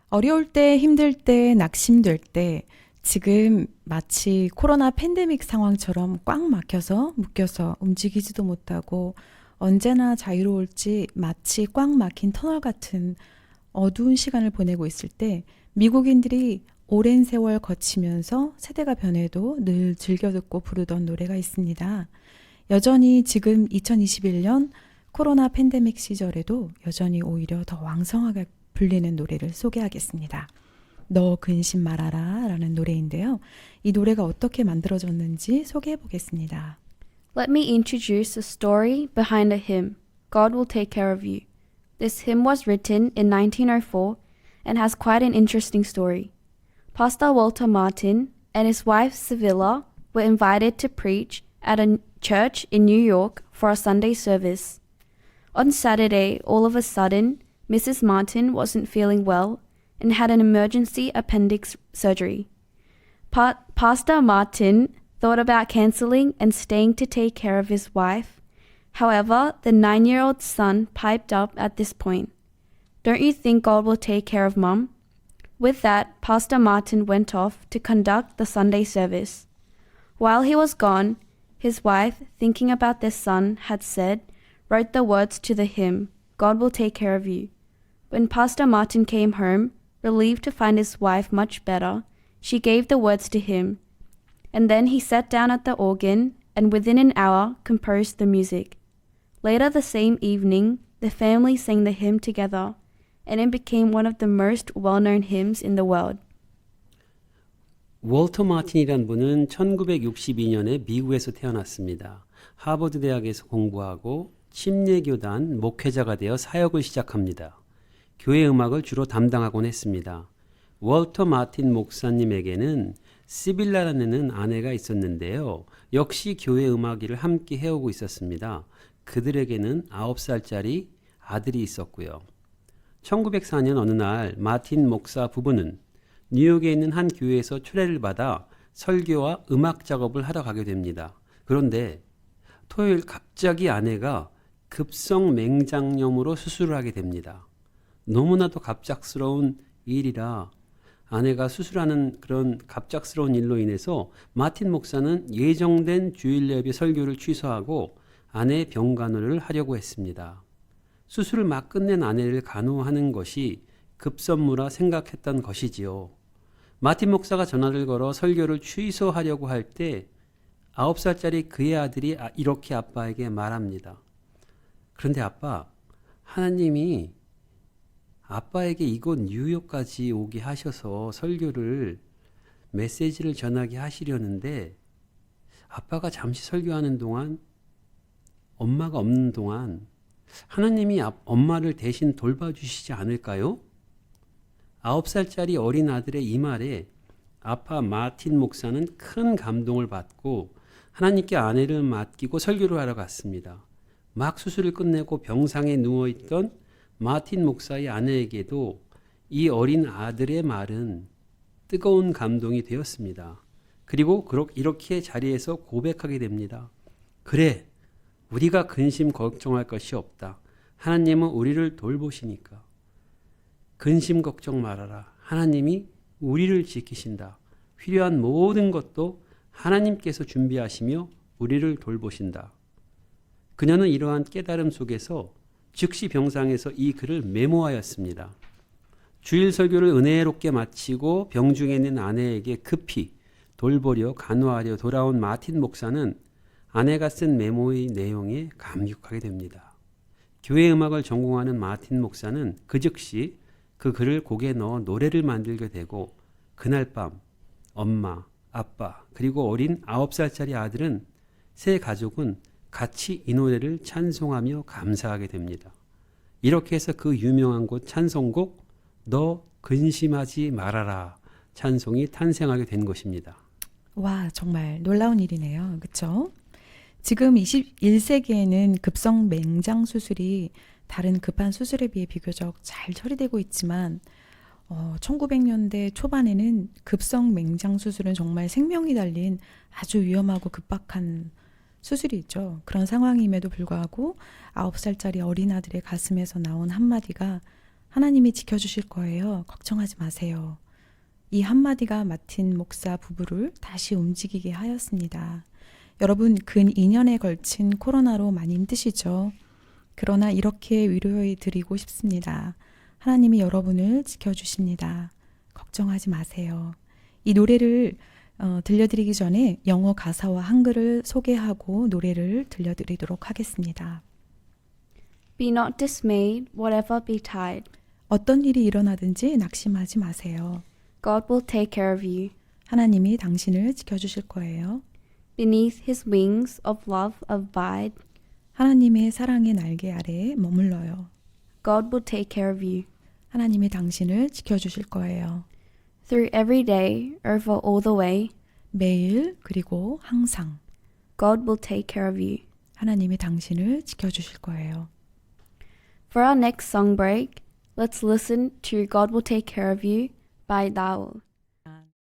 어려울 때, 힘들 때, 낙심될 때, 지금 마치 코로나 팬데믹 상황처럼 꽉 막혀서 묶여서 움직이지도 못하고 언제나 자유로울지 마치 꽉 막힌 터널 같은 어두운 시간을 보내고 있을 때 미국인들이 오랜 세월 거치면서 세대가 변해도 늘 즐겨 듣고 부르던 노래가 있습니다. 여전히 지금 2021년 코로나 팬데믹 시절에도 여전히 오히려 더 왕성하게 불리는 노래를 소개하겠습니다. 너 근심 말아라 라는 노래인데요. 이 노래가 어떻게 만들어졌는지 소개해 보겠습니다. Let me introduce the story behind the hymn, God Will Take Care of You. This hymn was written in 1904 and has quite an interesting story. Pastor Walter Martin and his wife Sevilla were invited to preach at a church in New York for a Sunday service. On Saturday, all of a sudden, Mrs. Martin wasn't feeling well and had an emergency appendix surgery. Pastor Martin thought about canceling and staying to take care of his wife. However, the 9-year-old son piped up at this point. Don't you think God will take care of Mum? With that, Pastor Martin went off to conduct the Sunday service. While he was gone, his wife, thinking about their son, had said, wrote the words to the hymn, God Will Take Care of You. When Pastor Martin came home, relieved to find his wife much better, she gave the words to him, and then he sat down at the organ and within an hour composed the music. Later the same evening, the family sang the hymn together, and it became one of the most well-known hymns in the world. 월터 마틴이란 분은 1962년에 미국에서 태어났습니다. 하버드 대학에서 공부하고 침례교단 목회자가 되어 사역을 시작합니다. 교회 음악을 주로 담당하곤 했습니다. 월터 마틴 목사님에게는 시빌라라는 아내가 있었는데요. 역시 교회 음악 일을 함께 해오고 있었습니다. 그들에게는 9살짜리 아들이 있었고요. 1904년 어느 날 마틴 목사 부부는 뉴욕에 있는 한 교회에서 초대를 받아 설교와 음악 작업을 하러 가게 됩니다. 그런데 토요일 갑자기 아내가 급성 맹장염으로 수술을 하게 됩니다. 너무나도 갑작스러운 일이라 아내가 수술하는 그런 갑작스러운 일로 인해서 마틴 목사는 예정된 주일 예배 설교를 취소하고 아내의 병간호를 하려고 했습니다. 수술을 막 끝낸 아내를 간호하는 것이 급선무라 생각했던 것이지요. 마틴 목사가 전화를 걸어 설교를 취소하려고 할 때 9살짜리 그의 아들이 이렇게 아빠에게 말합니다. 그런데 아빠, 하나님이 아빠에게 이곳 뉴욕까지 오게 하셔서 설교를 메시지를 전하게 하시려는데 아빠가 잠시 설교하는 동안 엄마가 없는 동안 하나님이 엄마를 대신 돌봐주시지 않을까요? 9살짜리 어린 아들의 이 말에 아빠 마틴 목사는 큰 감동을 받고 하나님께 아내를 맡기고 설교를 하러 갔습니다. 막 수술을 끝내고 병상에 누워있던 마틴 목사의 아내에게도 이 어린 아들의 말은 뜨거운 감동이 되었습니다. 그리고 이렇게 자리에서 고백하게 됩니다. 그래, 우리가 근심 걱정할 것이 없다. 하나님은 우리를 돌보시니까. 근심 걱정 말아라. 하나님이 우리를 지키신다. 필요한 모든 것도 하나님께서 준비하시며 우리를 돌보신다. 그녀는 이러한 깨달음 속에서 즉시 병상에서 이 글을 메모하였습니다. 주일 설교를 은혜롭게 마치고 병중에 있는 아내에게 급히 돌보려 간호하려 돌아온 마틴 목사는 아내가 쓴 메모의 내용에 감격하게 됩니다. 교회 음악을 전공하는 마틴 목사는 그 즉시 그 글을 곡에 넣어 노래를 만들게 되고 그날 밤 엄마, 아빠 그리고 어린 9살짜리 아들은 세 가족은 같이 이 노래를 찬송하며 감사하게 됩니다. 이렇게 해서 그 유명한 곳 찬송곡 너 근심하지 말아라 찬송이 탄생하게 된 것입니다. 와, 정말 놀라운 일이네요. 그렇죠? 지금 21세기에는 급성 맹장 수술이 다른 급한 수술에 비해 비교적 잘 처리되고 있지만 1900년대 초반에는 급성 맹장 수술은 정말 생명이 달린 아주 위험하고 급박한 수술이 있죠. 그런 상황임에도 불구하고 9살짜리 어린 아들의 가슴에서 나온 한마디가 하나님이 지켜주실 거예요. 걱정하지 마세요. 이 한마디가 마틴 목사 부부를 다시 움직이게 하였습니다. 여러분, 근 2년에 걸친 코로나로 많이 힘드시죠? 그러나 이렇게 위로해 드리고 싶습니다. 하나님이 여러분을 지켜주십니다. 걱정하지 마세요. 이 노래를 들려드리기 전에 영어 가사와 한글을 소개하고 노래를 들려드리도록 하겠습니다. Be not dismayed, whatever betide. 어떤 일이 일어나든지 낙심하지 마세요. God will take care of you. 하나님이 당신을 지켜주실 거예요. Beneath his wings of love abide. 하나님의 사랑의 날개 아래에 머물러요. God will take care of you. 하나님이 당신을 지켜주실 거예요. Through every day, over all the way, 매일 그리고 항상 God will take care of you. 하나님이 당신을 지켜주실 거예요. For our next song break, let's listen to God Will Take Care of You by Dowell.